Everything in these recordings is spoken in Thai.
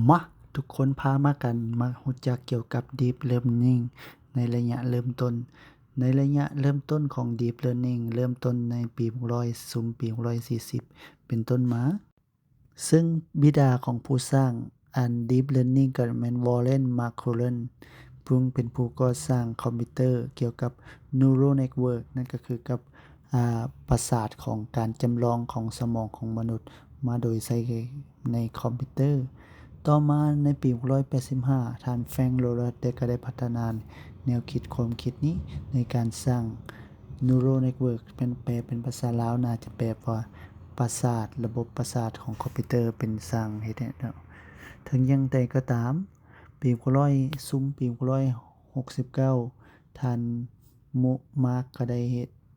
มาทุกคนพามากันมารู้จักเกี่ยวกับ Deep Learning ในระยะเริ่มต้น ในระยะเริ่มต้นของ Deep Learning เริ่มต้นในปีซุมปี640เป็นต้นมา ซึ่งบิดาของผู้สร้างอัน Deep Learning ก็แม่น Warren McLuhan ซึ่งเป็นผู้ก่อสร้างคอมพิวเตอร์เกี่ยวกับ Neural Network นั่นก็คือกับประสาทของการจำลองของสมองของมนุษย์มาโดยใช้ในคอมพิวเตอร์ ต่อมาในปี685ท่าน Frank Lloyd ก็ได้พัฒนาแนวคิดความคิดนี้ในการสร้าง Neural Network เป็นแปลเป็นภาษาลาวน่าจะแปลว่าประสาทระบบประสาทของคอมพิวเตอร์เป็นสร้างเฮ็ดให้ถึงอย่างใดก็ตามปี669ท่านมาร์คก็ได้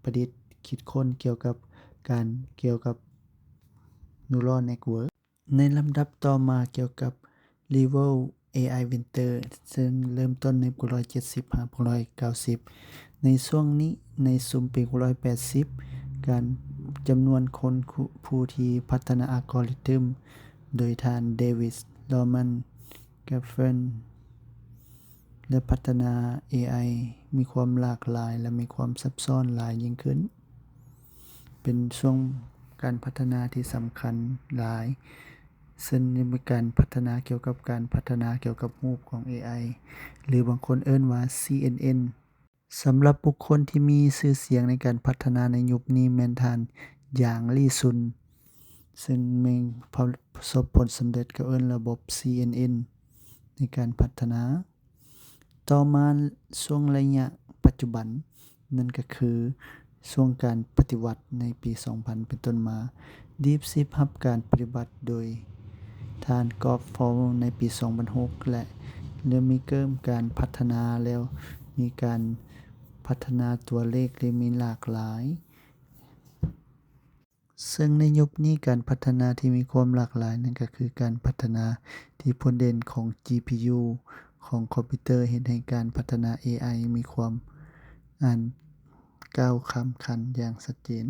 ประดิษฐ์คิดค้นเกี่ยวกับ Neural Network ในลำดับต่อมาเกี่ยวกับ Rival AI Winter ซึ่งเริ่มต้นในปี670-690ในช่วงนี้ในซุมปี680การจำนวนคนผู้ที่พัฒนาอัลกอริทึมโดยท่าน David Norman Geffen และพัฒนา AI มีความหลากหลายและมีความซับซ้อนหลายยิ่งขึ้นเป็นช่วงการพัฒนาที่สำคัญหลายซึ่งมีการพัฒนาเกี่ยวกับการพัฒนาเกี่ยวกับรูปของ AI หรือบางคนเอิ้นว่า CNN สำหรับบุคคลที่มีชื่อเสียงในการพัฒนาในยุคนี้แม่นท่านหยางลี่ซุนซึ่งมีประสบผลสำเร็จก็เอิ้นระบบ CNN ในการพัฒนาต่อมาช่วงระยะปัจจุบันนั่นก็คือช่วงการปฏิวัติในปี 2000 เป็นต้นมา DeepSeek รับการปฏิบัติโดยท่าน Geoff Palmer ในปี 2006 และเริ่มมีการพัฒนาแล้วมีการพัฒนาตัวเลขที่มีหลากหลายซึ่งในยุคนี้การพัฒนาที่มีความหลากหลายนั่นก็คือการพัฒนาที่พ้นเด่นของ GPU ของคอมพิวเตอร์เฮ็ดให้การพัฒนา AI มีความก้าวข้ามขั้นอย่างชัดเจน